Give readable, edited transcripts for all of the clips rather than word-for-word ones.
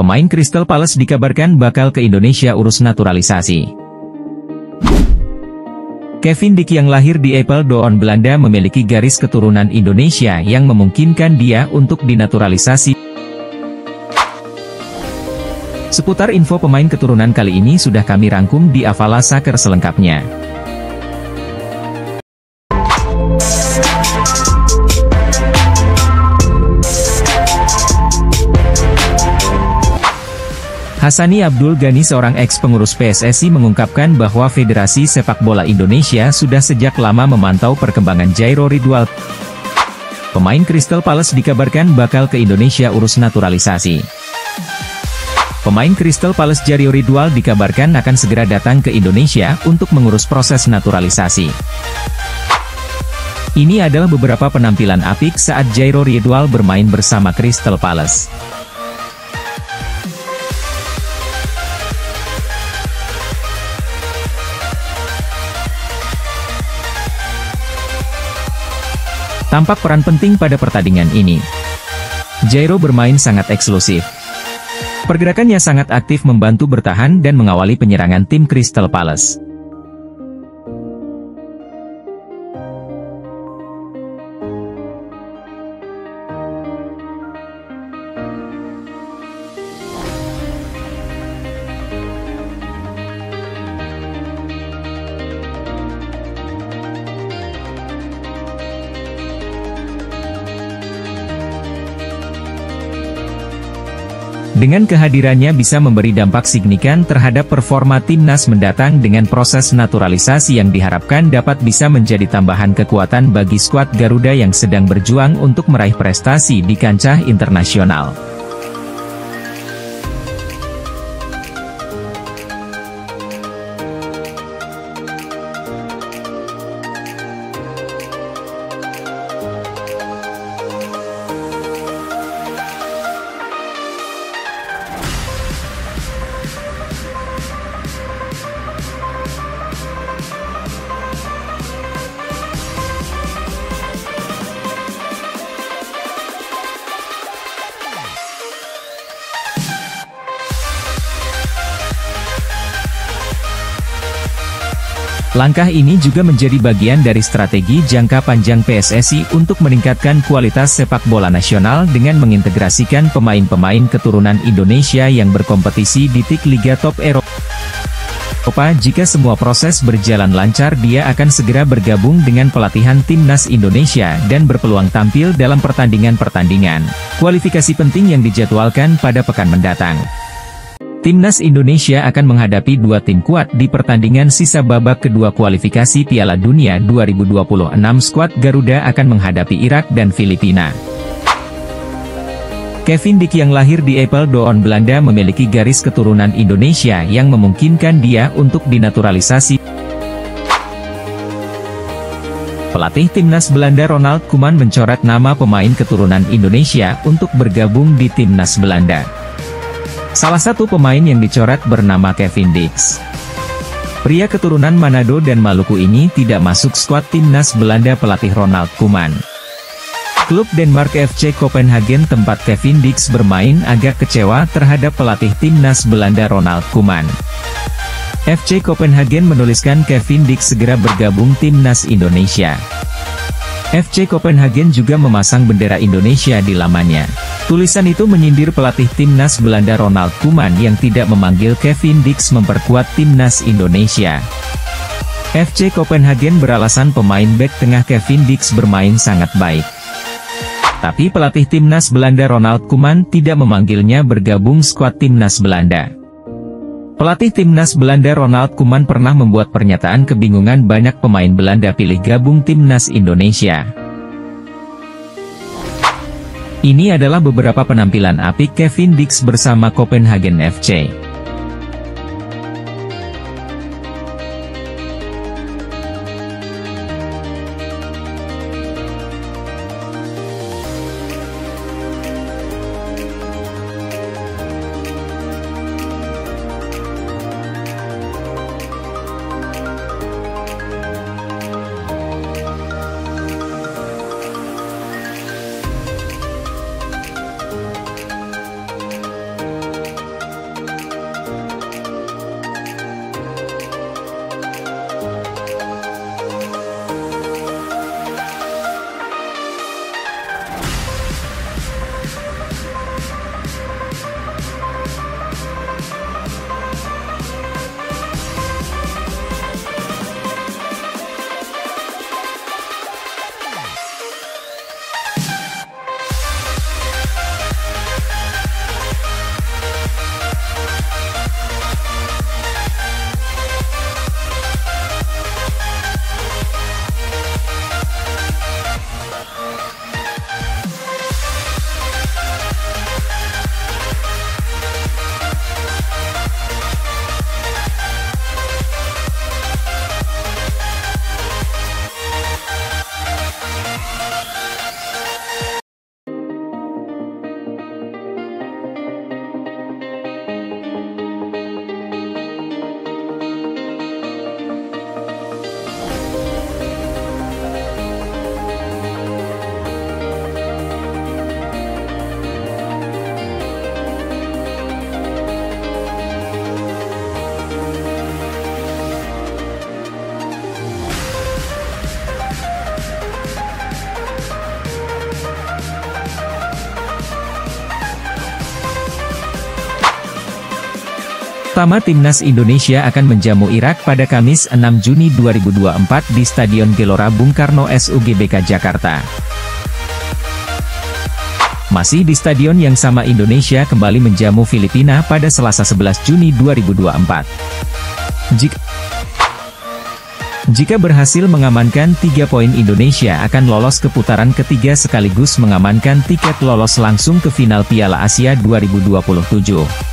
Pemain Crystal Palace dikabarkan bakal ke Indonesia urus naturalisasi. Kevin Dick yang lahir di Apeldoorn, Belanda memiliki garis keturunan Indonesia yang memungkinkan dia untuk dinaturalisasi. Seputar info pemain keturunan kali ini sudah kami rangkum di Avala Soccer selengkapnya. Hassani Abdul Ghani, seorang ex-pengurus PSSI, mengungkapkan bahwa Federasi Sepak Bola Indonesia sudah sejak lama memantau perkembangan Jairo Ridwal. Pemain Crystal Palace dikabarkan bakal ke Indonesia urus naturalisasi. Pemain Crystal Palace Jairo Ridwal dikabarkan akan segera datang ke Indonesia untuk mengurus proses naturalisasi. Ini adalah beberapa penampilan apik saat Jairo Ridwal bermain bersama Crystal Palace. Tampak peran penting pada pertandingan ini. Jairo bermain sangat eksklusif. Pergerakannya sangat aktif membantu bertahan dan mengawali penyerangan tim Crystal Palace. Dengan kehadirannya bisa memberi dampak signifikan terhadap performa timnas mendatang dengan proses naturalisasi yang diharapkan dapat bisa menjadi tambahan kekuatan bagi skuad Garuda yang sedang berjuang untuk meraih prestasi di kancah internasional. Langkah ini juga menjadi bagian dari strategi jangka panjang PSSI untuk meningkatkan kualitas sepak bola nasional dengan mengintegrasikan pemain-pemain keturunan Indonesia yang berkompetisi di Liga Top Eropa. Jika semua proses berjalan lancar, dia akan segera bergabung dengan pelatihan timnas Indonesia dan berpeluang tampil dalam pertandingan-pertandingan kualifikasi penting yang dijadwalkan pada pekan mendatang. Timnas Indonesia akan menghadapi dua tim kuat di pertandingan sisa babak kedua kualifikasi Piala Dunia 2026. Skuad Garuda akan menghadapi Irak dan Filipina. Kevin Dick yang lahir di Apeldoorn, Belanda memiliki garis keturunan Indonesia yang memungkinkan dia untuk dinaturalisasi. Pelatih timnas Belanda Ronald Koeman mencoret nama pemain keturunan Indonesia untuk bergabung di timnas Belanda. Salah satu pemain yang dicoret bernama Kevin Dick. Pria keturunan Manado dan Maluku ini tidak masuk skuad timnas Belanda pelatih Ronald Koeman. Klub Denmark FC Copenhagen tempat Kevin Dick bermain agak kecewa terhadap pelatih timnas Belanda Ronald Koeman. FC Copenhagen menuliskan Kevin Dick segera bergabung timnas Indonesia. FC Copenhagen juga memasang bendera Indonesia di lamannya. Tulisan itu menyindir pelatih timnas Belanda Ronald Koeman yang tidak memanggil Kevin Dick memperkuat timnas Indonesia. FC Copenhagen beralasan pemain bek tengah Kevin Dick bermain sangat baik. Tapi pelatih timnas Belanda Ronald Koeman tidak memanggilnya bergabung skuad timnas Belanda. Pelatih timnas Belanda Ronald Koeman pernah membuat pernyataan kebingungan banyak pemain Belanda pilih gabung timnas Indonesia. Ini adalah beberapa penampilan apik Kevin Dick bersama Copenhagen FC. Pertama, Timnas Indonesia akan menjamu Irak pada Kamis 6 Juni 2024 di Stadion Gelora Bung Karno SUGBK Jakarta. Masih di stadion yang sama, Indonesia kembali menjamu Filipina pada Selasa 11 Juni 2024. Jika berhasil mengamankan 3 poin, Indonesia akan lolos ke putaran ketiga sekaligus mengamankan tiket lolos langsung ke final Piala Asia 2027.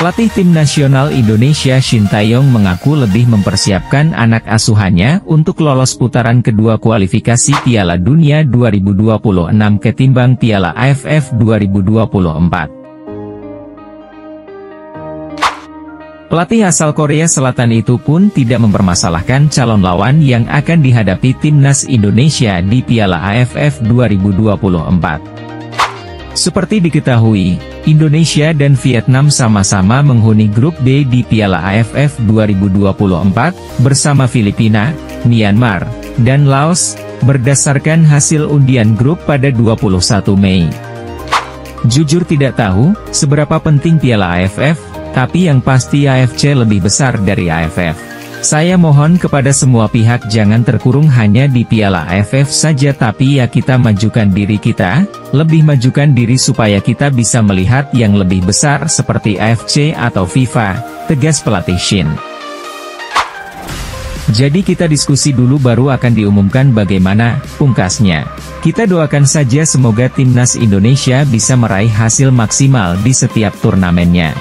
Pelatih tim nasional Indonesia Shin Tae-yong mengaku lebih mempersiapkan anak asuhannya untuk lolos putaran kedua kualifikasi Piala Dunia 2026 ketimbang Piala AFF 2024. Pelatih asal Korea Selatan itu pun tidak mempermasalahkan calon lawan yang akan dihadapi timnas Indonesia di Piala AFF 2024. Seperti diketahui, Indonesia dan Vietnam sama-sama menghuni grup B di Piala AFF 2024, bersama Filipina, Myanmar, dan Laos, berdasarkan hasil undian grup pada 21 Mei. Jujur tidak tahu, seberapa penting Piala AFF, tapi yang pasti AFC lebih besar dari AFF. Saya mohon kepada semua pihak jangan terkurung hanya di Piala AFF saja, tapi ya kita majukan diri kita, lebih majukan diri supaya kita bisa melihat yang lebih besar seperti AFC atau FIFA, tegas pelatih Shin. Jadi kita diskusi dulu baru akan diumumkan bagaimana, pungkasnya. Kita doakan saja semoga timnas Indonesia bisa meraih hasil maksimal di setiap turnamennya.